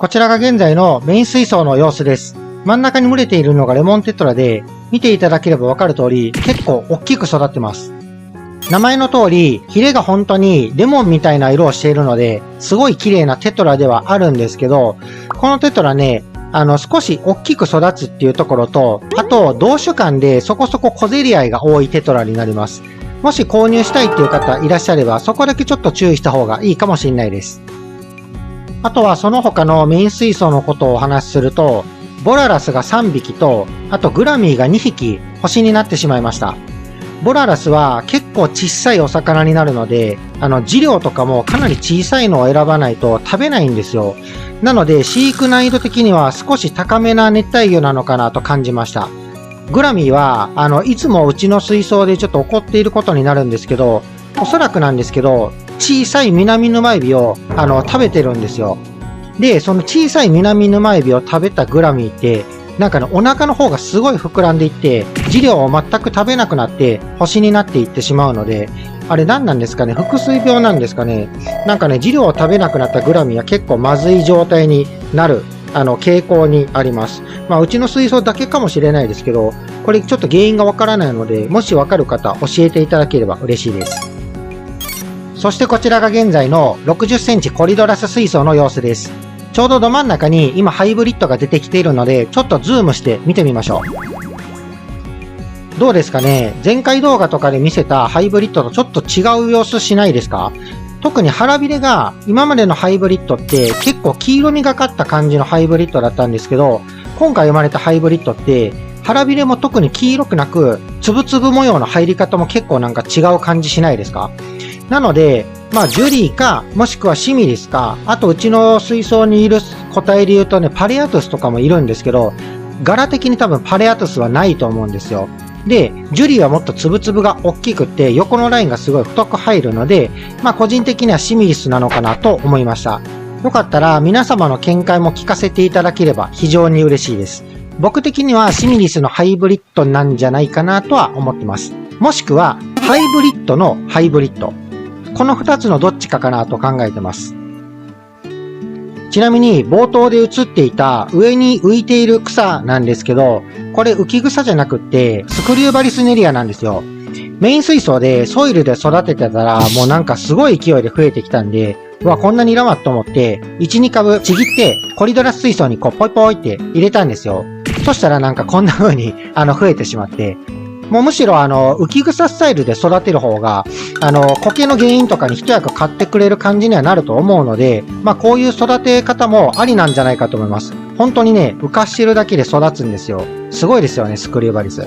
こちらが現在のメイン水槽の様子です。真ん中に群れているのがレモンテトラで、見ていただければわかる通り、結構大きく育ってます。名前の通り、ヒレが本当にレモンみたいな色をしているので、すごい綺麗なテトラではあるんですけど、このテトラね、少し大きく育つっていうところと、あと、同種間でそこそこ小競り合いが多いテトラになります。もし購入したいっていう方いらっしゃれば、そこだけちょっと注意した方がいいかもしれないです。あとはその他のメイン水槽のことをお話しすると、ボララスが3匹と、あとグラミーが2匹星になってしまいました。ボララスは結構小さいお魚になるので、飼料とかもかなり小さいのを選ばないと食べないんですよ。なので飼育難易度的には少し高めな熱帯魚なのかなと感じました。グラミーは、いつもうちの水槽でちょっと怒っていることになるんですけど、おそらくなんですけど、小さいミナミヌマエビを、食べてるんですよ。で、その小さいミナミヌマエビを食べたグラミーって、なんかね、お腹の方がすごい膨らんでいって、飼料を全く食べなくなって、星になっていってしまうので、あれ何なんですかね、腹水病なんですかね。なんかね、飼料を食べなくなったグラミーは結構まずい状態になる、傾向にあります。まあ、うちの水槽だけかもしれないですけど、これちょっと原因がわからないので、もしわかる方、教えていただければ嬉しいです。そしてこちらが現在の60センチコリドラス水槽の様子です。ちょうどど真ん中に今ハイブリッドが出てきているので、ちょっとズームして見てみましょう。どうですかね？前回動画とかで見せたハイブリッドとちょっと違う様子しないですか？特に腹びれが今までのハイブリッドって結構黄色みがかった感じのハイブリッドだったんですけど、今回生まれたハイブリッドって腹びれも特に黄色くなく、つぶつぶ模様の入り方も結構なんか違う感じしないですか？なので、ジュリーか、もしくはシミリスか、あとうちの水槽にいる個体で言うとね、パレアトゥスとかもいるんですけど、柄的に多分パレアトゥスはないと思うんですよ。で、ジュリーはもっとつぶつぶが大きくて、横のラインがすごい太く入るので、個人的にはシミリスなのかなと思いました。よかったら皆様の見解も聞かせていただければ非常に嬉しいです。僕的にはシミリスのハイブリッドなんじゃないかなとは思ってます。もしくは、ハイブリッドのハイブリッド。この2つのどっちかかなと考えてます。ちなみに冒頭で映っていた上に浮いている草なんですけど、これ浮き草じゃなくってスクリューバリスネリアなんですよ。メイン水槽でソイルで育ててたらもうなんかすごい勢いで増えてきたんで、こんなにいらんわと思って、1、2株ちぎってコリドラス水槽にこうポイポイって入れたんですよ。そしたらなんかこんな風に増えてしまって、もうむしろ浮き草スタイルで育てる方が、苔の原因とかに一役買ってくれる感じにはなると思うので、こういう育て方もありなんじゃないかと思います。本当にね、浮かしてるだけで育つんですよ。すごいですよね、スクリューバリス。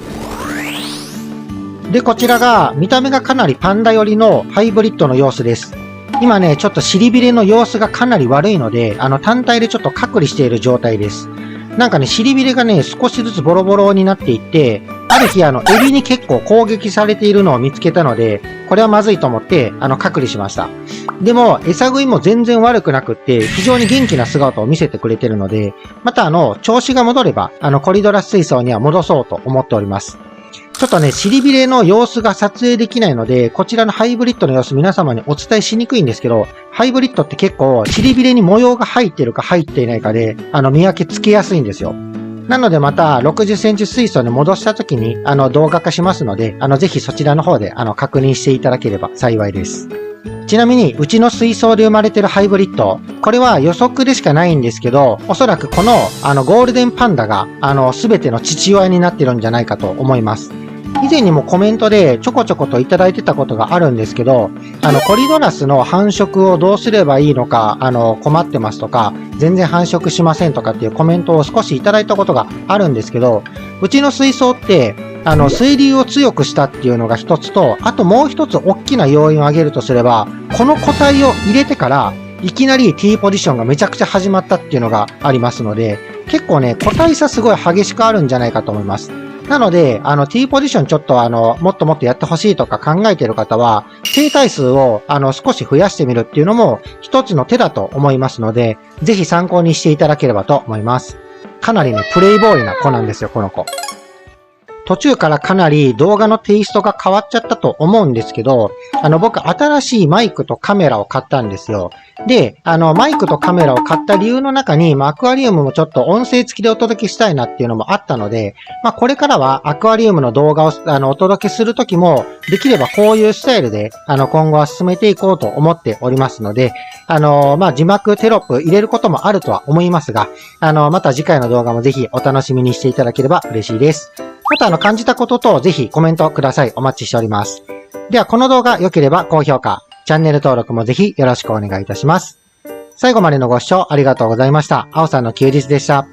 で、こちらが、見た目がかなりパンダ寄りのハイブリッドの様子です。今ね、ちょっと尻びれの様子がかなり悪いので、単体でちょっと隔離している状態です。なんかね、尻びれがね、少しずつボロボロになっていって、ある日エビに結構攻撃されているのを見つけたので、これはまずいと思って、隔離しました。でも、餌食いも全然悪くなくって、非常に元気な姿を見せてくれてるので、また調子が戻れば、コリドラス水槽には戻そうと思っております。ちょっとね、尻びれの様子が撮影できないので、こちらのハイブリッドの様子皆様にお伝えしにくいんですけど、ハイブリッドって結構尻びれに模様が入ってるか入っていないかで、見分けつけやすいんですよ。なのでまた60センチ水槽に戻した時に動画化しますので、ぜひそちらの方で確認していただければ幸いです。ちなみに、うちの水槽で生まれてるハイブリッド、これは予測でしかないんですけど、おそらくこのゴールデンパンダがすべての父親になってるんじゃないかと思います。以前にもコメントでちょこちょこといただいてたことがあるんですけど、コリドラスの繁殖をどうすればいいのか、困ってますとか、全然繁殖しませんとかっていうコメントを少しいただいたことがあるんですけど、うちの水槽って、水流を強くしたっていうのが一つと、あともう一つ大きな要因を挙げるとすれば、この個体を入れてから、いきなり T ポジションがめちゃくちゃ始まったっていうのがありますので、結構ね、個体差すごい激しくあるんじゃないかと思います。なので、T ポジションちょっともっともっとやってほしいとか考えている方は、生体数を少し増やしてみるっていうのも一つの手だと思いますので、ぜひ参考にしていただければと思います。かなりね、プレイボーイな子なんですよ、この子。途中からかなり動画のテイストが変わっちゃったと思うんですけど、僕新しいマイクとカメラを買ったんですよ。で、マイクとカメラを買った理由の中に、アクアリウムもちょっと音声付きでお届けしたいなっていうのもあったので、これからはアクアリウムの動画をお届けするときも、できればこういうスタイルで、今後は進めていこうと思っておりますので、字幕テロップ入れることもあるとは思いますが、また次回の動画もぜひお楽しみにしていただければ嬉しいです。また感じたこととぜひコメントください。お待ちしております。ではこの動画良ければ高評価、チャンネル登録もぜひよろしくお願いいたします。最後までのご視聴ありがとうございました。あおさんの休日でした。